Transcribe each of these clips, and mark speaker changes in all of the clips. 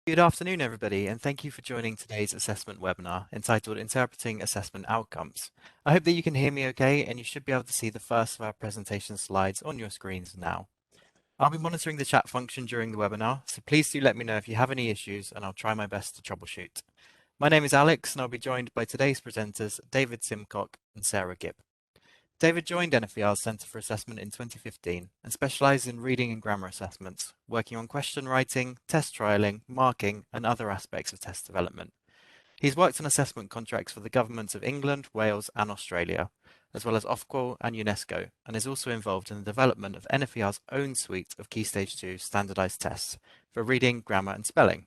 Speaker 1: Good afternoon, everybody, and thank you for joining today's assessment webinar entitled Interpreting Assessment Outcomes. I hope that you can hear me okay, and you should be able to see the first of our presentation slides on your screens now. I'll be monitoring the chat function during the webinar, so please do let me know if you have any issues, and I'll try my best to troubleshoot. My name is Alex, and I'll be joined by today's presenters, David Simcock and Sarah Gibb. David joined NFER's Centre for Assessment in 2015 and specialised in reading and grammar assessments, working on question writing, test trialling, marking and other aspects of test development. He's worked on assessment contracts for the governments of England, Wales and Australia, as well as Ofqual and UNESCO, and is also involved in the development of NFER's own suite of Key Stage 2 standardised tests for reading, grammar and spelling.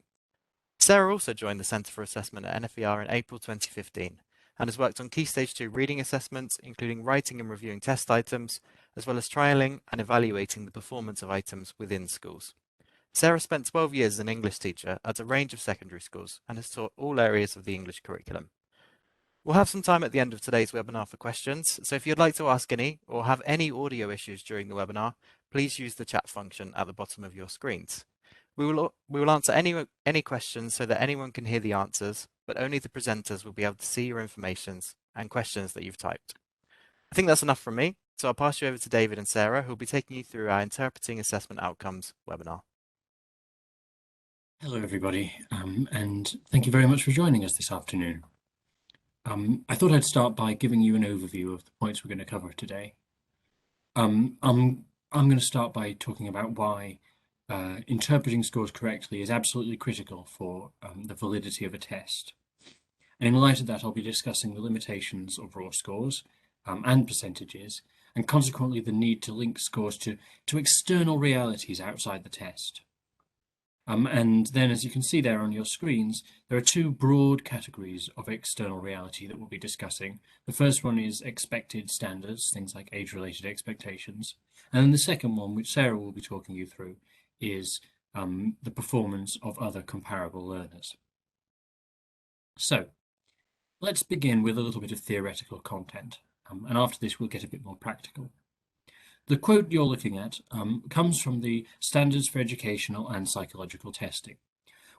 Speaker 1: Sarah also joined the Centre for Assessment at NFER in April 2015 and has worked on Key Stage 2 reading assessments, including writing and reviewing test items, as well as trialling and evaluating the performance of items within schools. Sarah spent 12 years as an English teacher at a range of secondary schools and has taught all areas of the English curriculum. We'll have some time at the end of today's webinar for questions, so if you'd like to ask any or have any audio issues during the webinar, please use the chat function at the bottom of your screens. We will answer any questions so that anyone can hear the answers, but only the presenters will be able to see your information and questions that you've typed. I think that's enough from me, so I'll pass you over to David and Sarah, who will be taking you through our Interpreting Assessment Outcomes webinar.
Speaker 2: Hello everybody, and thank you very much for joining us this afternoon. I thought I'd start by giving you an overview of the points we're going to cover today. I'm going to start by talking about why interpreting scores correctly is absolutely critical for the validity of a test. And in light of that, I'll be discussing the limitations of raw scores and percentages, and consequently the need to link scores to external realities outside the test. And then, as you can see there on your screens, there are two broad categories of external reality that we'll be discussing. The first one is expected standards, things like age-related expectations. And then the second one, which Sarah will be talking you through, is the performance of other comparable learners. So let's begin with a little bit of theoretical content. And after this, we'll get a bit more practical. The quote you're looking at comes from the Standards for Educational and Psychological Testing,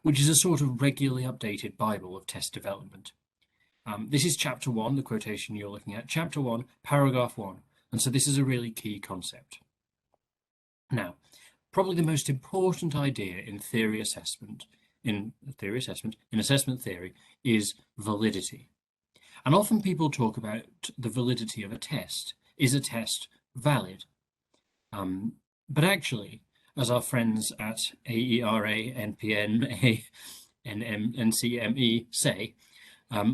Speaker 2: which is a sort of regularly updated Bible of test development. This is chapter 1, the quotation you're looking at, chapter 1, paragraph 1, and so this is a really key concept. Now, probably the most important idea in assessment theory is validity. And often people talk about the validity of a test. Is a test valid? But actually, as our friends at AERA, NPN, NCME say,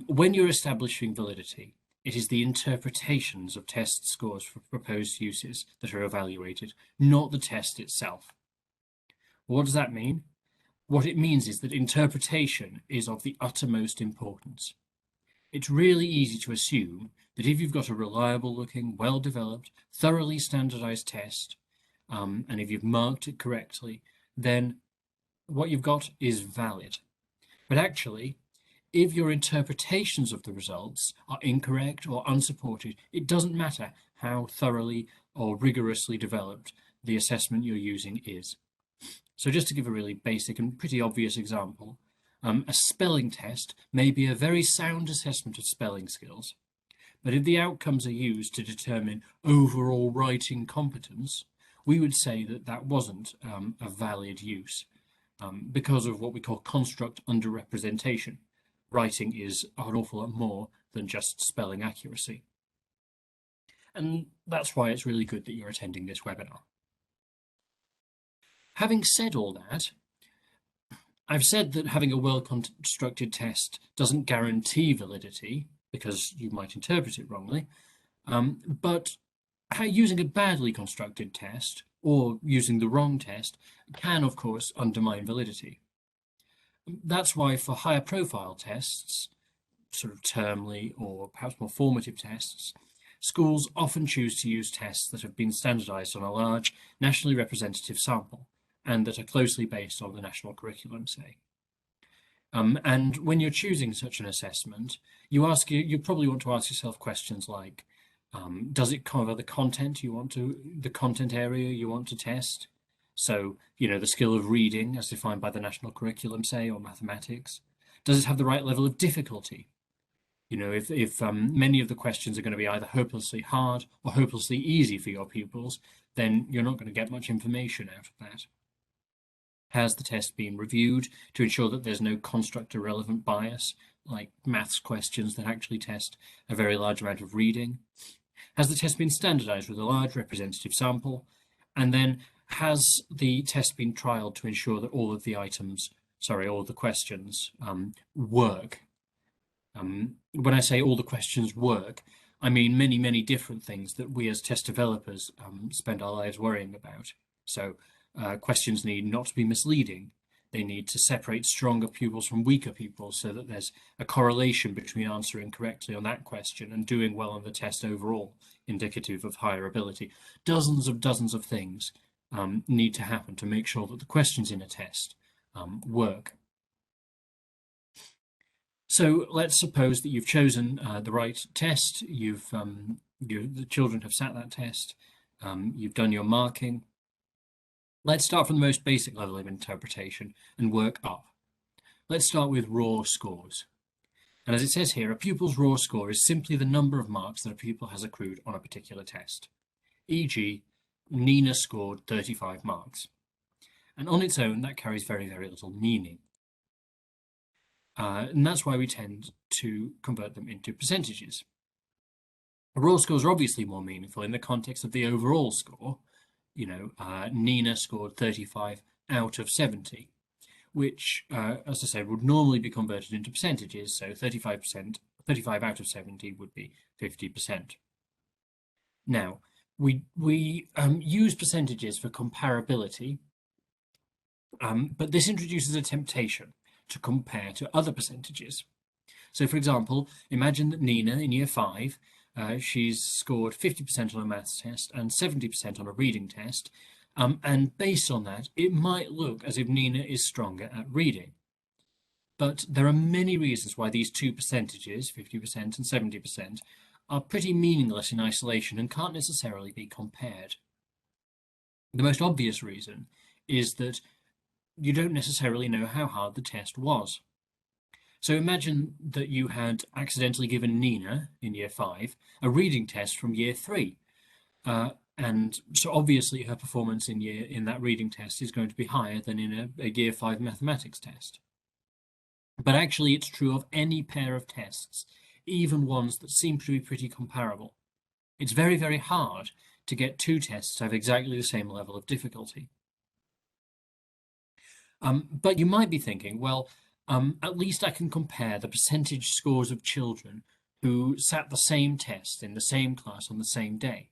Speaker 2: when you're establishing validity, it is the interpretations of test scores for proposed uses that are evaluated, not the test itself. What does that mean? What it means is that interpretation is of the uttermost importance. It's really easy to assume that if you've got a reliable looking, well-developed, thoroughly standardized test, and if you've marked it correctly, then what you've got is valid. But actually, if your interpretations of the results are incorrect or unsupported, it doesn't matter how thoroughly or rigorously developed the assessment you're using is. So just to give a really basic and pretty obvious example, a spelling test may be a very sound assessment of spelling skills, but if the outcomes are used to determine overall writing competence, we would say that that wasn't a valid use because of what we call construct underrepresentation. Writing is an awful lot more than just spelling accuracy. And that's why it's really good that you're attending this webinar. Having said all that, I've said that having a well-constructed test doesn't guarantee validity because you might interpret it wrongly, but using a badly constructed test or using the wrong test can, of course, undermine validity. That's why for higher profile tests, sort of termly or perhaps more formative tests, schools often choose to use tests that have been standardized on a large nationally representative sample and that are closely based on the national curriculum, say. And when you're choosing such an assessment, you probably want to ask yourself questions like, does it cover the content the content area you want to test? So, the skill of reading as defined by the national curriculum, say, or mathematics. Does it have the right level of difficulty? If many of the questions are going to be either hopelessly hard or hopelessly easy for your pupils, then you're not going to get much information out of that. Has the test been reviewed to ensure that there's no constructor-relevant bias, like maths questions that actually test a very large amount of reading? Has the test been standardized with a large representative sample? And then has the test been trialed to ensure that all of the questions work? When I say all the questions work, I mean many, many different things that we as test developers spend our lives worrying about. So questions need not to be misleading. They need to separate stronger pupils from weaker pupils so that there's a correlation between answering correctly on that question and doing well on the test overall, indicative of higher ability. Dozens of things need to happen to make sure that the questions in a test work. So let's suppose that you've chosen the right test. The children have sat that test. You've done your marking. Let's start from the most basic level of interpretation and work up. Let's start with raw scores. And as it says here, a pupil's raw score is simply the number of marks that a pupil has accrued on a particular test. E.g., Nina scored 35 marks. And on its own, that carries very, very little meaning. And that's why we tend to convert them into percentages. Raw scores are obviously more meaningful in the context of the overall score. Nina scored 35 out of 70, which, as I said, would normally be converted into percentages. So 35 out of 70 would be 50%. Now, we use percentages for comparability, but this introduces a temptation to compare to other percentages. So, for example, imagine that Nina in year 5, she's scored 50% on a maths test and 70% on a reading test. And based on that, it might look as if Nina is stronger at reading. But there are many reasons why these two percentages, 50% and 70%, are pretty meaningless in isolation and can't necessarily be compared. The most obvious reason is that you don't necessarily know how hard the test was. So imagine that you had accidentally given Nina, in year 5, a reading test from year 3. And so obviously her performance in that reading test is going to be higher than in a year 5 mathematics test. But actually it's true of any pair of tests, even ones that seem to be pretty comparable. It's very, very hard to get two tests to have exactly the same level of difficulty. But you might be thinking, well, at least I can compare the percentage scores of children who sat the same test in the same class on the same day.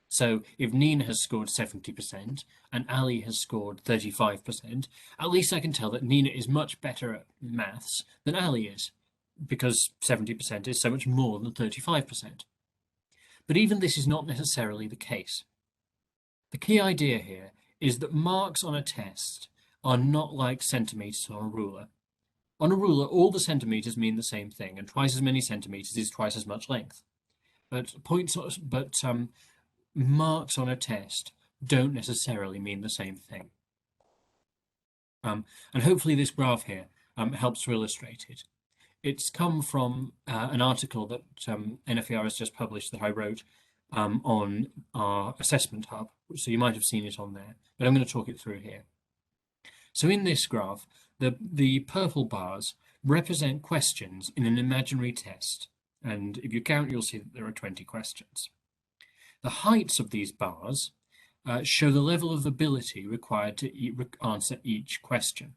Speaker 2: So if Nina has scored 70% and Ali has scored 35%, at least I can tell that Nina is much better at maths than Ali is, because 70% is so much more than 35%. But even this is not necessarily the case. The key idea here is that marks on a test are not like centimetres on a ruler. On a ruler, all the centimetres mean the same thing, and twice as many centimetres is twice as much length. But marks on a test don't necessarily mean the same thing. And hopefully this graph here helps to illustrate it. It's come from an article that NFER has just published that I wrote on our assessment hub, so you might have seen it on there, but I'm going to talk it through here. So in this graph, the purple bars represent questions in an imaginary test, and if you count, you'll see that there are 20 questions. The heights of these bars show the level of ability required to answer each question.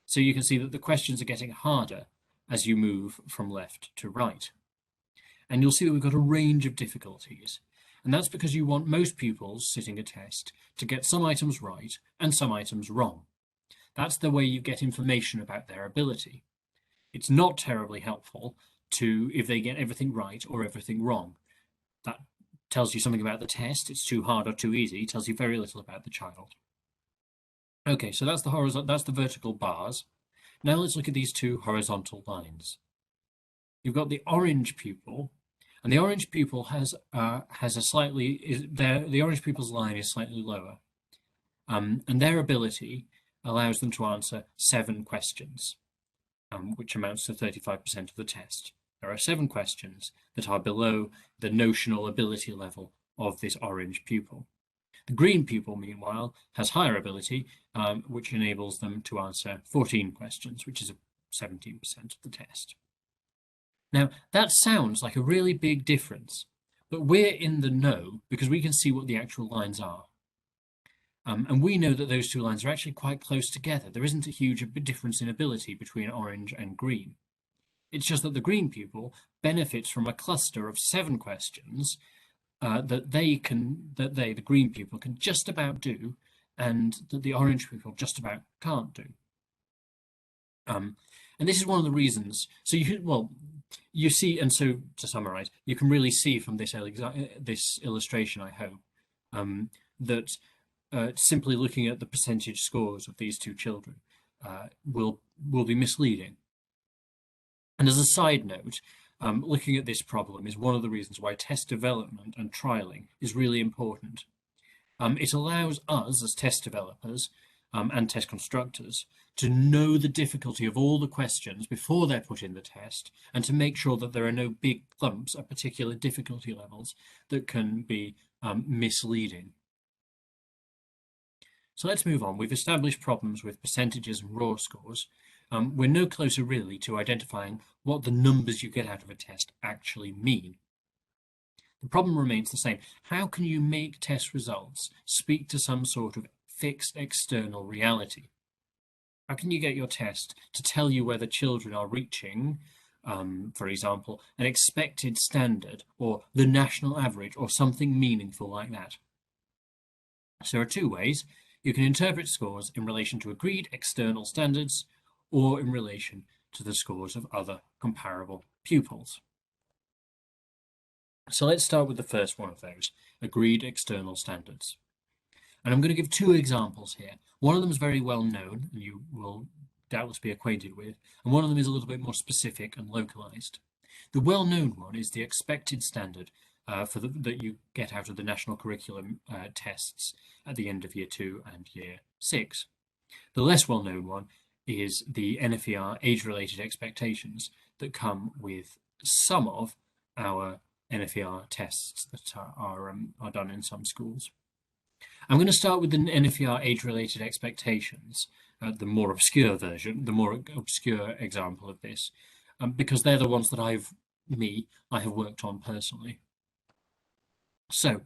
Speaker 2: So you can see that the questions are getting harder as you move from left to right. And you'll see that we've got a range of difficulties. And that's because you want most pupils sitting a test to get some items right and some items wrong. That's the way you get information about their ability. It's not terribly helpful if they get everything right or everything wrong. That tells you something about the test. It's too hard or too easy. It tells you very little about the child. Okay, so that's the vertical bars. Now let's look at these two horizontal lines. You've got the orange pupil, and the orange pupil the orange pupil's line is slightly lower. and their ability allows them to answer 7 questions, which amounts to 35% of the test. There are 7 questions that are below the notional ability level of this orange pupil. The green pupil, meanwhile, has higher ability, which enables them to answer 14 questions, which is 17% of the test. Now, that sounds like a really big difference, but we're in the know because we can see what the actual lines are. And we know that those 2 lines are actually quite close together. There isn't a huge difference in ability between orange and green. It's just that the green pupil benefits from a cluster of 7 questions that the green pupil can just about do, and that the orange pupil just about can't do. And this is one of the reasons. So you see, and so to summarize, you can really see from this illustration, I hope, that simply looking at the percentage scores of these 2 children will be misleading. And as a side note, looking at this problem is one of the reasons why test development and trialing is really important. It allows us as test developers and test constructors to know the difficulty of all the questions before they're put in the test, and to make sure that there are no big clumps at particular difficulty levels that can be misleading. So let's move on. We've established problems with percentages and raw scores. We're no closer really to identifying what the numbers you get out of a test actually mean. The problem remains the same. How can you make test results speak to some sort of fixed external reality? How can you get your test to tell you whether children are reaching, for example, an expected standard or the national average or something meaningful like that? So there are 2 ways. You can interpret scores in relation to agreed external standards or in relation to the scores of other comparable pupils. So let's start with the first one of those, agreed external standards. And I'm going to give 2 examples here. One of them is very well known, and you will doubtless be acquainted with, and one of them is a little bit more specific and localized. The well-known one is the expected standard that you get out of the national curriculum tests at the end of year 2 and year 6. The less well-known one is the NFER age-related expectations that come with some of our NFER tests that are done in some schools. I'm going to start with the NFER age-related expectations, the more obscure version, the more obscure example of this, because they're the ones that I have worked on personally. So,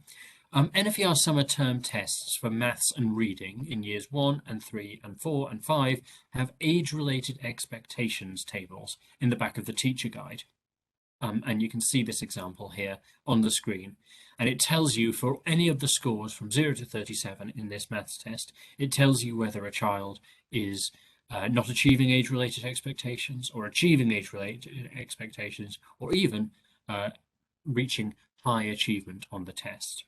Speaker 2: NFER summer term tests for maths and reading in years 1 and 3 and 4 and 5 have age-related expectations tables in the back of the teacher guide. And you can see this example here on the screen. And it tells you for any of the scores from 0 to 37 in this maths test, it tells you whether a child is not achieving age-related expectations or achieving age-related expectations, or even reaching high achievement on the test.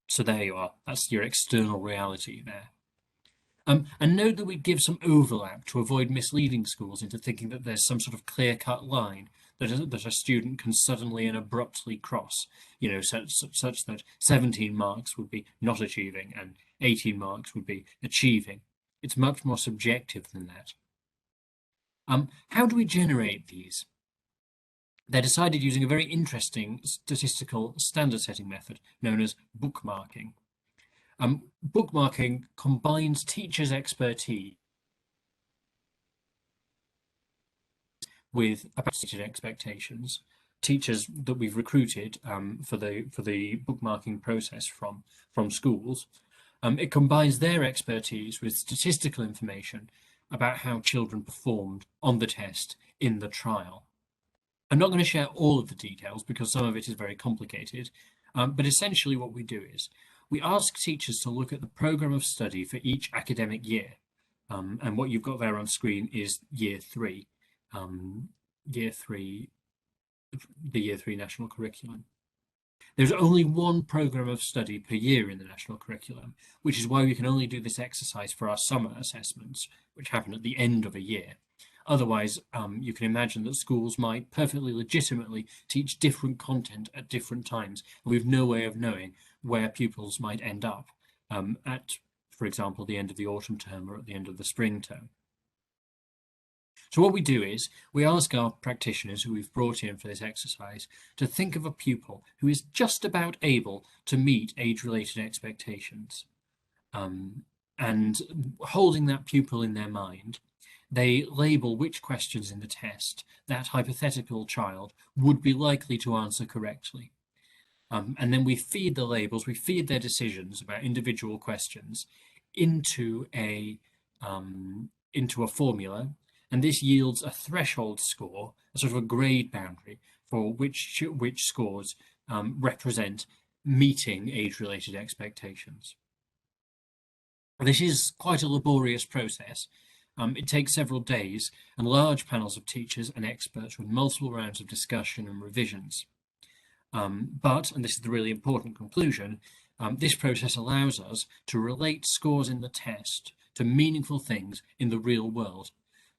Speaker 2: So there you are, that's your external reality there. And note that we give some overlap to avoid misleading schools into thinking that there's some sort of clear-cut line that a student can suddenly and abruptly cross, you know, such that 17 marks would be not achieving and 18 marks would be achieving. It's much more subjective than that. How do we generate these? They're decided using a very interesting statistical standard setting method known as bookmarking. Bookmarking combines teachers' expertise with stated expectations. Teachers that we've recruited for the bookmarking process from schools. It combines their expertise with statistical information about how children performed on the test in the trial. I'm not going to share all of the details because some of it is very complicated, but essentially what we do is we ask teachers to look at the programme of study for each academic year. And what you've got there on screen is year 3, the year 3 national curriculum. There's only one programme of study per year in the national curriculum, which is why we can only do this exercise for our summer assessments, which happen at the end of a year. Otherwise, you can imagine that schools might perfectly legitimately teach different content at different times, and we've no way of knowing where pupils might end up at, for example, the end of the autumn term or at the end of the spring term. So what we do is we ask our practitioners who we've brought in for this exercise to think of a pupil who is just about able to meet age-related expectations. And holding that pupil in their mind, they label which questions in the test that hypothetical child would be likely to answer correctly. And then we feed the labels, we feed their decisions about individual questions into a formula, and this yields a threshold score, a sort of a grade boundary for which scores represent meeting age-related expectations. This is quite a laborious process. It takes several days and large panels of teachers and experts with multiple rounds of discussion and revisions. But, and this is the really important conclusion, this process allows us to relate scores in the test to meaningful things in the real world.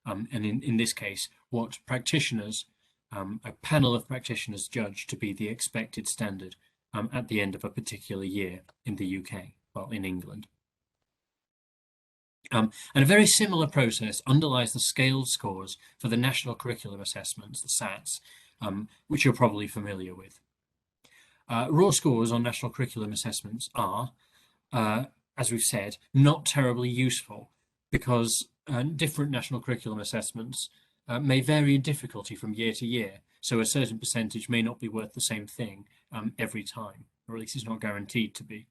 Speaker 2: And in this case, what practitioners, a panel of practitioners judge to be the expected standard at the end of a particular year in the UK, well, in England. And a very similar process underlies the scaled scores for the National Curriculum Assessments, the SATs, which you're probably familiar with. Raw scores on National Curriculum Assessments are, as we've said, not terribly useful because different National Curriculum Assessments may vary in difficulty from year to year, so a certain percentage may not be worth the same thing every time, or at least it's not guaranteed to be.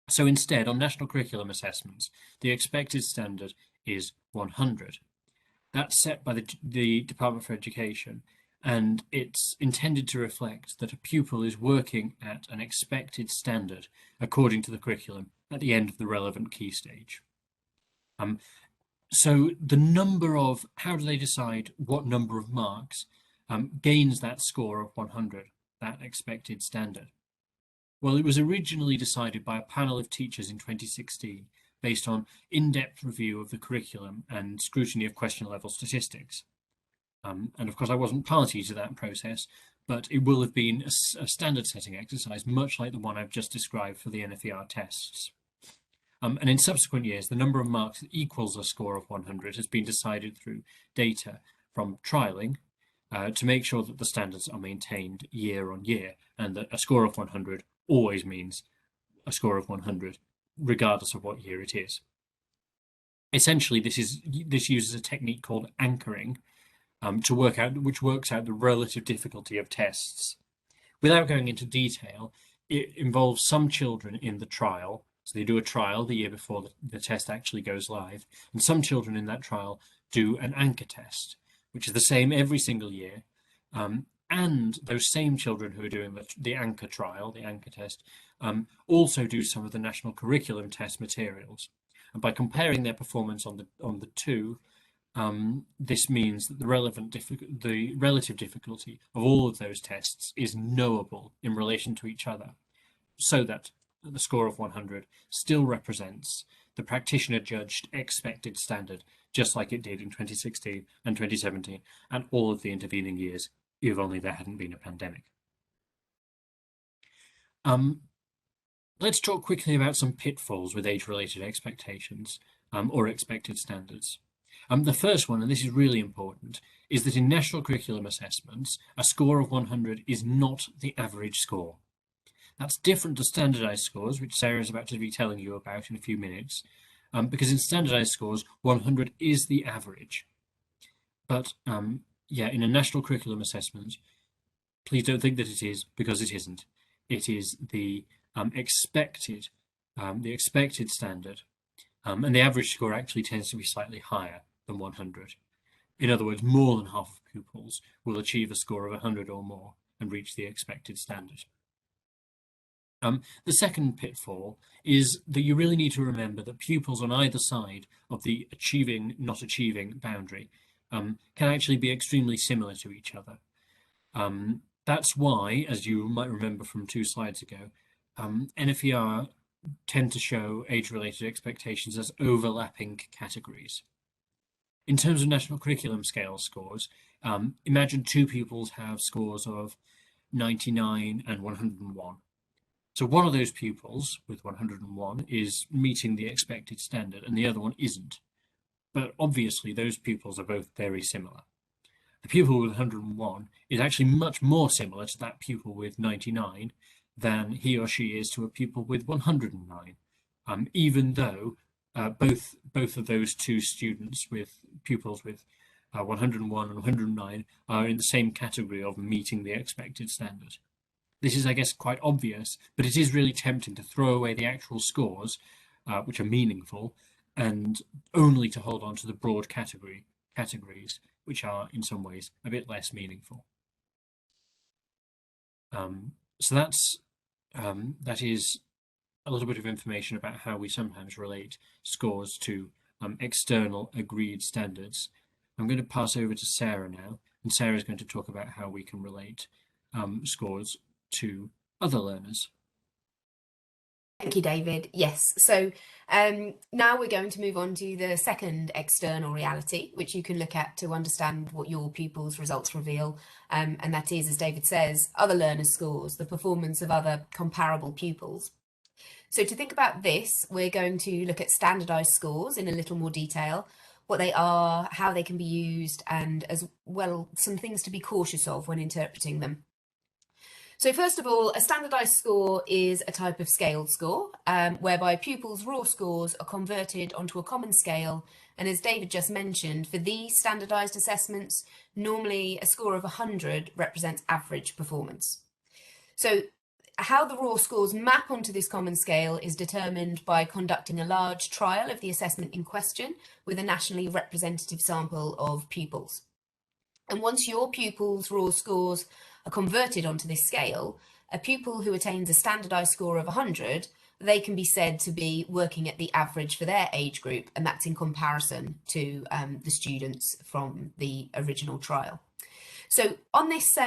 Speaker 2: So instead, on National Curriculum Assessments, the expected standard is 100. That's set by the Department for Education, and it's intended to reflect that a pupil is working at an expected standard according to the curriculum at the end of the relevant key stage. So the number of, how do they decide what number of marks gains that score of 100, that expected standard? Well, it was originally decided by a panel of teachers in 2016 based on in-depth review of the curriculum and scrutiny of question level statistics. And of course, I wasn't party to that process, but it will have been a standard setting exercise, much like the one I've just described for the NFER tests. And in subsequent years, the number of marks that equals a score of 100 has been decided through data from trialling to make sure that the standards are maintained year on year, and that a score of 100 always means a score of 100, regardless of what year it is. Essentially, this uses a technique called anchoring which works out the relative difficulty of tests. Without going into detail, it involves some children in the trial. So they do a trial the year before the test actually goes live, and some children in that trial do an anchor test, which is the same every single year. And those same children who are doing the anchor trial, the anchor test, also do some of the national curriculum test materials. And by comparing their performance on the two, this means that the relative difficulty of all of those tests is knowable in relation to each other, so that the score of 100 still represents the practitioner judged expected standard, just like it did in 2016 and 2017 and all of the intervening years, if only there hadn't been a pandemic. Let's talk quickly about some pitfalls with age-related expectations or expected standards. The first one, and this is really important, is that in national curriculum assessments, a score of 100 is not the average score. That's different to standardized scores, which Sarah is about to be telling you about in a few minutes, because in standardized scores, 100 is the average. But yeah, in a national curriculum assessment, please don't think that it is, because it isn't. It is the expected standard, and the average score actually tends to be slightly higher than 100. In other words, more than half of pupils will achieve a score of 100 or more and reach the expected standard. The second pitfall is that you really need to remember that pupils on either side of the achieving, not achieving boundary can actually be extremely similar to each other. That's why, as you might remember from 2 slides ago, NFER tend to show age-related expectations as overlapping categories. In terms of national curriculum scale scores, imagine 2 pupils have scores of 99 and 101. So one of those pupils with 101 is meeting the expected standard and the other one isn't. But obviously those pupils are both very similar. The pupil with 101 is actually much more similar to that pupil with 99 than he or she is to a pupil with 109, even though both of those two students with pupils with 101 and 109 are in the same category of meeting the expected standard. This is, I guess, quite obvious, but it is really tempting to throw away the actual scores, which are meaningful, and only to hold on to the broad categories, which are in some ways a bit less meaningful. So that is a little bit of information about how we sometimes relate scores to external agreed standards. I'm going to pass over to Sarah now, and Sarah is going to talk about how we can relate scores to other learners.
Speaker 3: Thank you, David. Yes, so now we're going to move on to the second external reality, which you can look at to understand what your pupils' results reveal. And that is, as David says, other learners' scores, the performance of other comparable pupils. So to think about this, we're going to look at standardised scores in a little more detail, what they are, how they can be used, and as well, some things to be cautious of when interpreting them. So first of all, a standardised score is a type of scaled score, whereby pupils' raw scores are converted onto a common scale. And as David just mentioned, for these standardised assessments, normally a score of 100 represents average performance. So how the raw scores map onto this common scale is determined by conducting a large trial of the assessment in question with a nationally representative sample of pupils. And once your pupils' raw scores are converted onto this scale, a pupil who attains a standardised score of 100, they can be said to be working at the average for their age group, and that's in comparison to the students from the original trial. So on this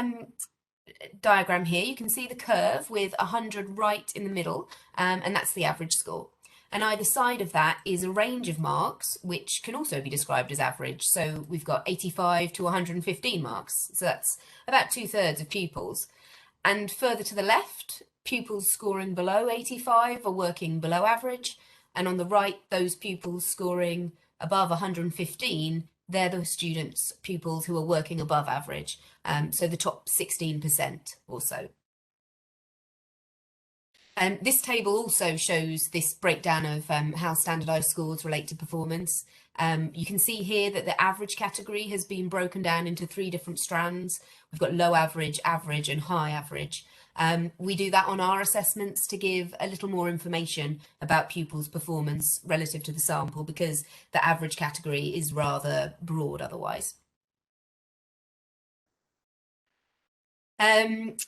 Speaker 3: diagram here, you can see the curve with 100 right in the middle, and that's the average score. And either side of that is a range of marks, which can also be described as average. So we've got 85 to 115 marks. So that's about 2/3 of pupils. And further to the left, pupils scoring below 85 are working below average. And on the right, those pupils scoring above 115, they're the pupils who are working above average. So the top 16% or so. This table also shows this breakdown of how standardised scores relate to performance. You can see here that the average category has been broken down into 3 different strands. We've got low average, average and high average. We do that on our assessments to give a little more information about pupils' performance relative to the sample, because the average category is rather broad otherwise.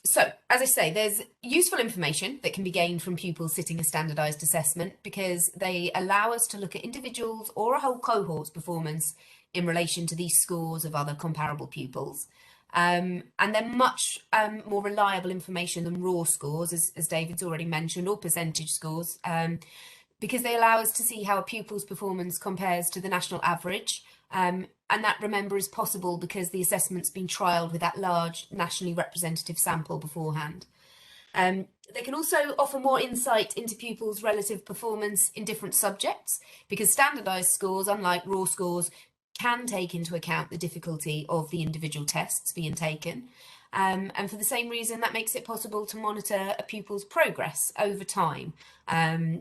Speaker 3: So, as I say, there's useful information that can be gained from pupils sitting a standardised assessment, because they allow us to look at individuals or a whole cohort's performance in relation to these scores of other comparable pupils. And they're much more reliable information than raw scores, as David's already mentioned, or percentage scores, because they allow us to see how a pupil's performance compares to the national average. And that, remember, is possible because the assessment's been trialled with that large nationally representative sample beforehand. They can also offer more insight into pupils' relative performance in different subjects, because standardised scores, unlike raw scores, can take into account the difficulty of the individual tests being taken. And for the same reason, that makes it possible to monitor a pupil's progress over time.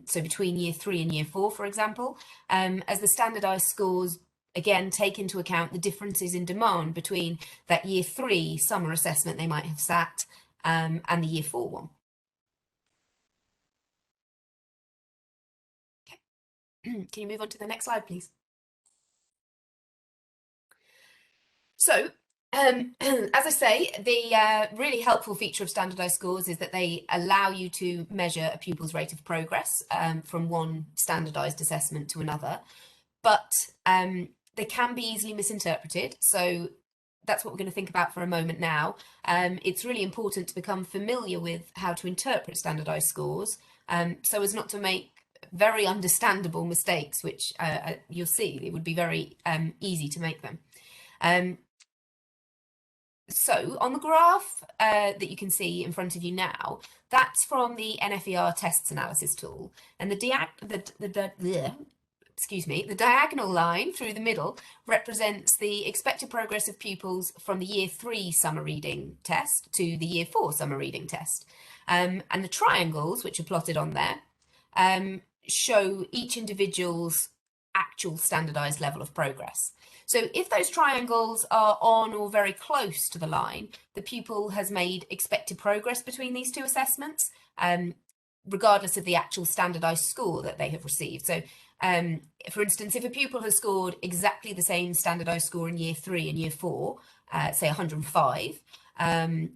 Speaker 3: So between year 3 and year 4, for example, as the standardised scores again take into account the differences in demand between that year 3 summer assessment they might have sat and the year 4 one. Okay. Can you move on to the next slide, please? So, as I say, the really helpful feature of standardised scores is that they allow you to measure a pupil's rate of progress from one standardised assessment to another, but they can be easily misinterpreted. So that's what we're going to think about for a moment now. It's really important to become familiar with how to interpret standardised scores so as not to make very understandable mistakes, which you'll see, it would be very easy to make them. So on the graph that you can see in front of you now, that's from the NFER tests analysis tool, and the diagonal line through the middle represents the expected progress of pupils from the Year 3 summer reading test to the Year 4 summer reading test. And the triangles, which are plotted on there, show each individual's actual standardised level of progress. So if those triangles are on or very close to the line, the pupil has made expected progress between these two assessments, regardless of the actual standardised score that they have received. So for instance, if a pupil has scored exactly the same standardised score in Year 3 and Year 4, say 105,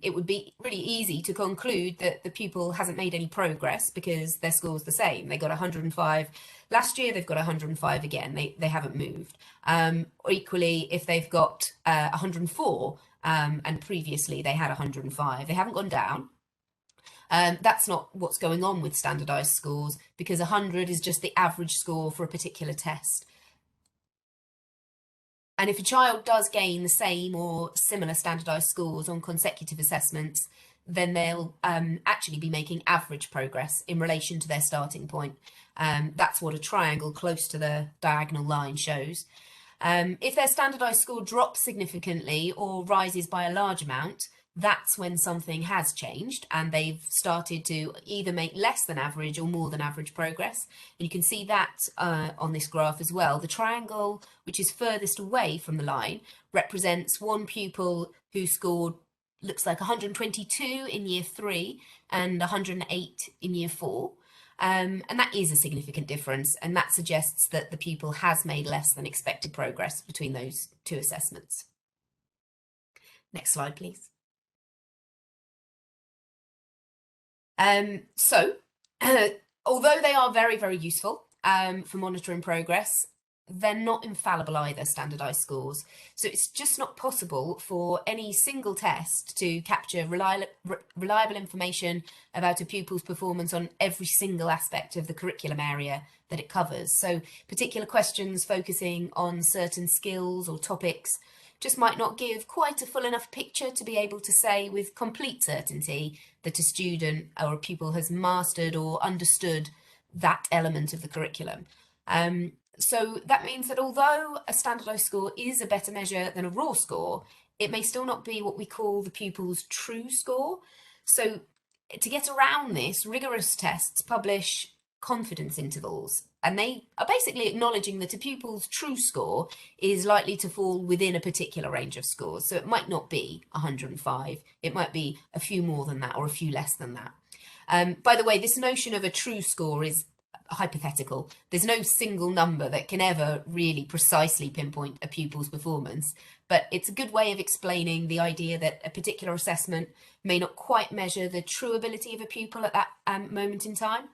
Speaker 3: it would be really easy to conclude that the pupil hasn't made any progress because their score's the same. They got 105 last year, they've got 105 again. They haven't moved. Or equally, if they've got 104 and previously they had 105, they haven't gone down. That's not what's going on with standardised scores, because 100 is just the average score for a particular test. And if a child does gain the same or similar standardised scores on consecutive assessments, then they'll actually be making average progress in relation to their starting point. That's what a triangle close to the diagonal line shows. If their standardised score drops significantly or rises by a large amount, that's when something has changed and they've started to either make less than average or more than average progress. And you can see that on this graph as well. The triangle, which is furthest away from the line, represents one pupil who scored, looks like 122 in Year 3 and 108 in Year 4. And that is a significant difference, and that suggests that the pupil has made less than expected progress between those two assessments. Next slide, please. Although they are very, very useful for monitoring progress, they're not infallible either, standardised scores. So it's just not possible for any single test to capture reliable information about a pupil's performance on every single aspect of the curriculum area that it covers. So particular questions focusing on certain skills or topics just might not give quite a full enough picture to be able to say with complete certainty that a student or a pupil has mastered or understood that element of the curriculum. So that means that although a standardised score is a better measure than a raw score, it may still not be what we call the pupil's true score. So to get around this, rigorous tests publish confidence intervals, and they are basically acknowledging that a pupil's true score is likely to fall within a particular range of scores. So it might not be 105, it might be a few more than that or a few less than that. By the way, this notion of a true score is hypothetical. There's no single number that can ever really precisely pinpoint a pupil's performance, but it's a good way of explaining the idea that a particular assessment may not quite measure the true ability of a pupil at that moment in time.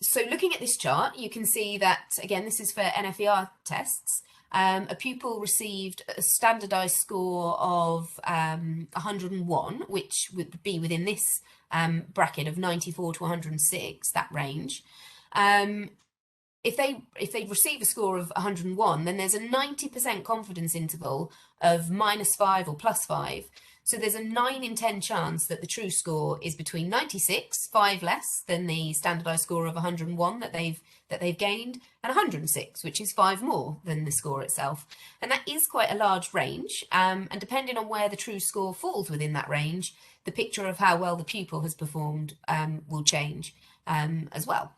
Speaker 3: So looking at this chart, you can see that, again, this is for NFER tests. A pupil received a standardised score of 101, which would be within this bracket of 94 to 106, that range. If they receive a score of 101, then there's a 90% confidence interval of -5 or +5. So there's a 9 in 10 chance that the true score is between 96, 5 less than the standardised score of 101 that they've gained, and 106, which is 5 more than the score itself. And that is quite a large range, and depending on where the true score falls within that range, the picture of how well the pupil has performed will change as well.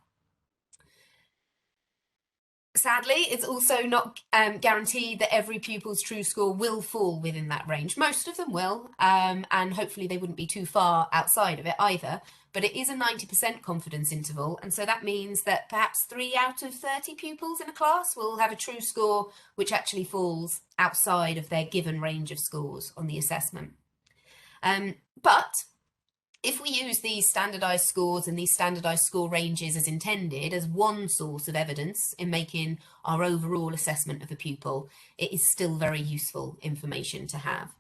Speaker 3: Sadly, it's also not guaranteed that every pupil's true score will fall within that range. Most of them will, and hopefully they wouldn't be too far outside of it either, but it is a 90% confidence interval, and so that means that perhaps 3 out of 30 pupils in a class will have a true score which actually falls outside of their given range of scores on the assessment. But if we use these standardised scores and these standardised score ranges as intended as one source of evidence in making our overall assessment of a pupil, it is still very useful information to have.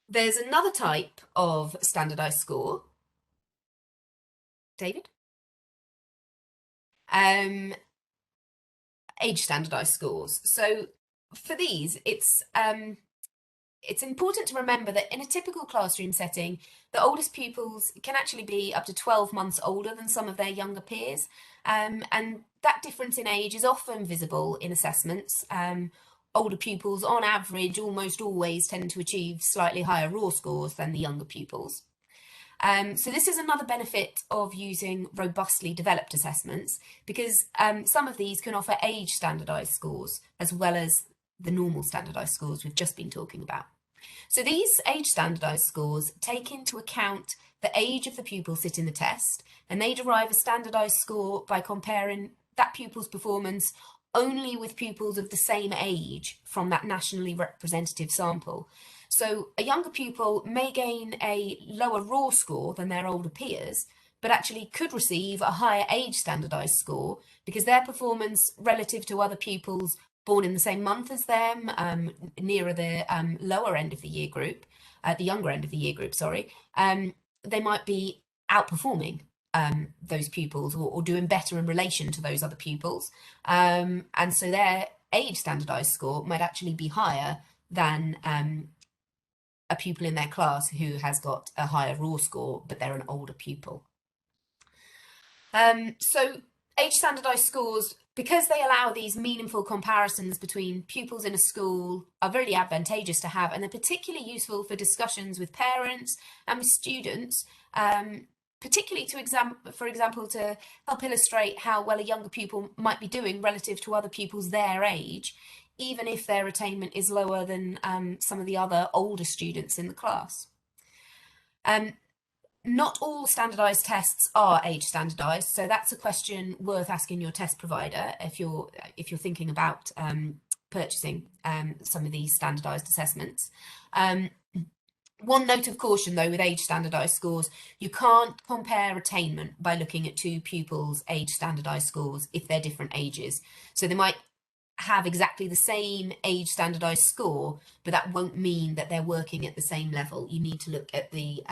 Speaker 3: There's another type of standardised score. David? Age standardised scores. So for these, it's important to remember that in a typical classroom setting, the oldest pupils can actually be up to 12 months older than some of their younger peers. And that difference in age is often visible in assessments. Older pupils, on average, almost always tend to achieve slightly higher raw scores than the younger pupils. So this is another benefit of using robustly developed assessments, because some of these can offer age standardised scores as well as the normal standardised scores we've just been talking about. So these age standardised scores take into account the age of the pupil sitting the test, and they derive a standardised score by comparing that pupil's performance only with pupils of the same age from that nationally representative sample. So a younger pupil may gain a lower raw score than their older peers, but actually could receive a higher age standardised score because their performance relative to other pupils born in the same month as them, nearer the lower end of the year group, the younger end of the year group, sorry, they might be outperforming those pupils or doing better in relation to those other pupils. And so their age standardised score might actually be higher than a pupil in their class who has got a higher raw score, but they're an older pupil. So age standardised scores, because they allow these meaningful comparisons between pupils in a school, are really advantageous to have, and they're particularly useful for discussions with parents and with students, particularly for example, to help illustrate how well a younger pupil might be doing relative to other pupils their age, even if their attainment is lower than some of the other older students in the class. Not all standardised tests are age standardised, so that's a question worth asking your test provider if you're thinking about purchasing some of these standardised assessments. One note of caution though with age standardised scores, you can't compare attainment by looking at two pupils' age standardised scores if they're different ages. So they might have exactly the same age standardised score, but that won't mean that they're working at the same level. You need to look at the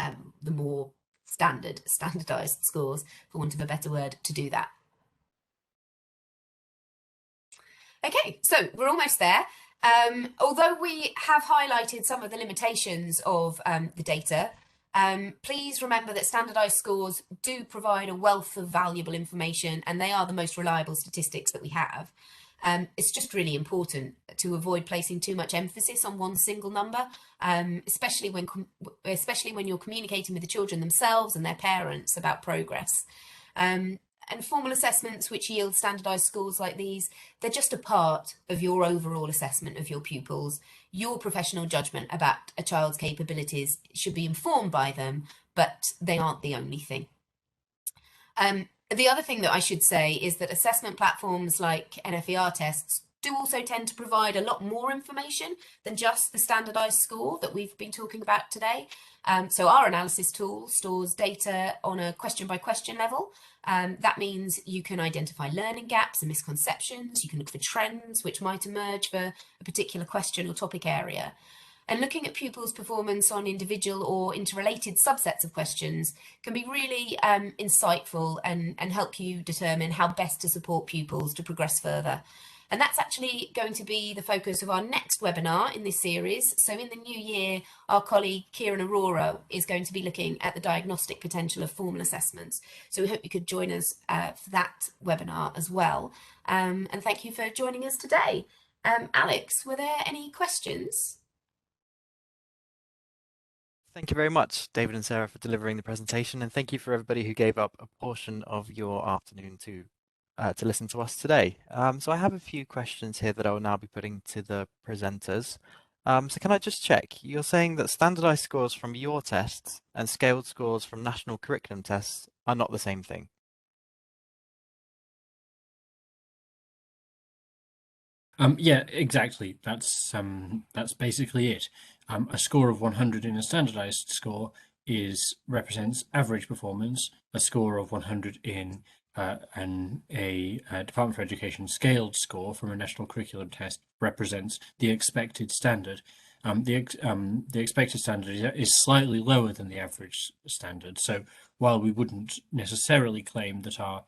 Speaker 3: more standardised scores, for want of a better word, to do that. Okay, so we're almost there. Although we have highlighted some of the limitations of the data, please remember that standardised scores do provide a wealth of valuable information, and they are the most reliable statistics that we have. It's just really important to avoid placing too much emphasis on one single number, especially when you're communicating with the children themselves and their parents about progress. And formal assessments which yield standardised scores like these, they're just a part of your overall assessment of your pupils. Your professional judgment about a child's capabilities should be informed by them, but they aren't the only thing. The other thing that I should say is that assessment platforms like NFER tests do also tend to provide a lot more information than just the standardised score that we've been talking about today. So our analysis tool stores data on a question-by-question level. That means you can identify learning gaps and misconceptions. You can look for trends which might emerge for a particular question or topic area. And looking at pupils' performance on individual or interrelated subsets of questions can be really insightful and help you determine how best to support pupils to progress further. And that's actually going to be the focus of our next webinar in this series. So in the new year, our colleague Kieran Aurora is going to be looking at the diagnostic potential of formal assessments. So we hope you could join us for that webinar as well. And thank you for joining us today. Alex, were there any questions?
Speaker 1: Thank you very much, David and Sarah, for delivering the presentation, and thank you for everybody who gave up a portion of your afternoon to listen to us today. So I have a few questions here that I will now be putting to the presenters. So can I just check, you're saying that standardized scores from your tests and scaled scores from national curriculum tests are not the same thing?
Speaker 2: Yeah, exactly. That's basically it. A score of 100 in a standardized score represents average performance. A score of 100 in a Department for Education scaled score from a national curriculum test represents the expected standard. The expected standard is slightly lower than the average standard. So while we wouldn't necessarily claim that our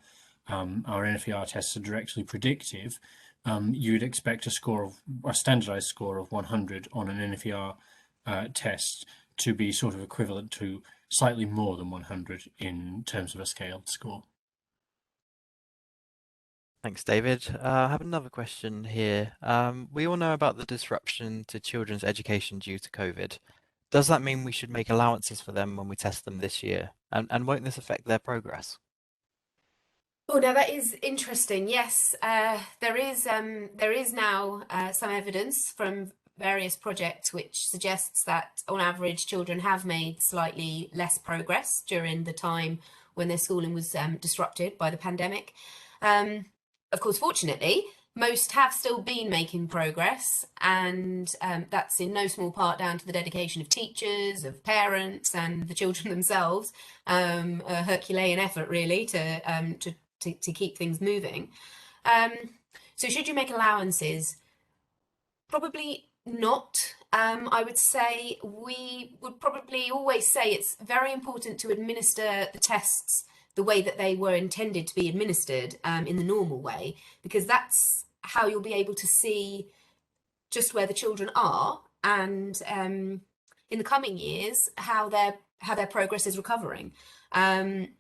Speaker 2: NFER tests are directly predictive, you'd expect a standardized score of 100 on an NFER test to be sort of equivalent to slightly more than 100 in terms of a scaled score.
Speaker 1: Thanks, David. I have another question here. We all know about the disruption to children's education due to COVID. Does that mean we should make allowances for them when we test them this year? And won't this affect their progress?
Speaker 3: Oh, now that is interesting. Yes, there is now some evidence from various projects which suggests that on average children have made slightly less progress during the time when their schooling was disrupted by the pandemic. Of course, fortunately, most have still been making progress, and that's in no small part down to the dedication of teachers, of parents, and the children themselves. A Herculean effort, really, to keep things moving. So should you make allowances? Probably not. I would say we would probably always say it's very important to administer the tests the way that they were intended to be administered, in the normal way, because that's how you'll be able to see just where the children are, and in the coming years how their progress is recovering. And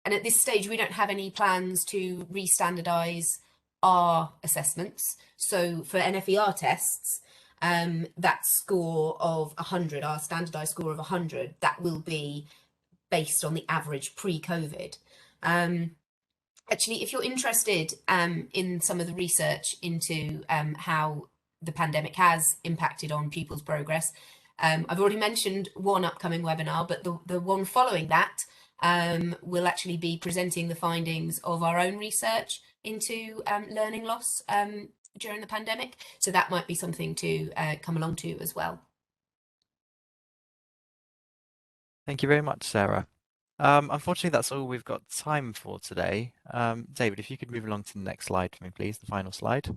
Speaker 3: at this stage, we don't have any plans to re-standardise our assessments. So for NFER tests, that score of 100, our standardised score of 100, that will be based on the average pre-COVID. Actually, if you're interested in some of the research into how the pandemic has impacted on pupils' progress, I've already mentioned one upcoming webinar, but the one following that will actually be presenting the findings of our own research into learning loss during the pandemic. So that might be something to come along to as well.
Speaker 1: Thank you very much, Sarah. Unfortunately, that's all we've got time for today. David, if you could move along to the next slide for me, please, the final slide.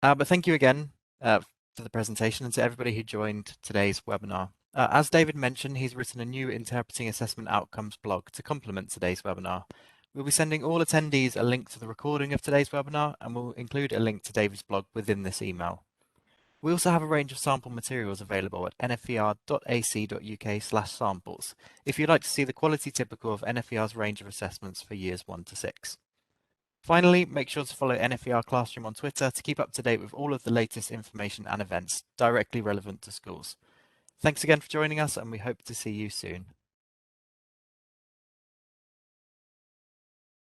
Speaker 1: But thank you again for the presentation and to everybody who joined today's webinar. As David mentioned, he's written a new Interpreting Assessment Outcomes blog to complement today's webinar. We'll be sending all attendees a link to the recording of today's webinar, and we'll include a link to David's blog within this email. We also have a range of sample materials available at nfer.ac.uk/samples if you'd like to see the quality typical of NFER's range of assessments for years 1 to 6. Finally, make sure to follow NFER Classroom on Twitter to keep up to date with all of the latest information and events directly relevant to schools. Thanks again for joining us, and we hope to see you soon.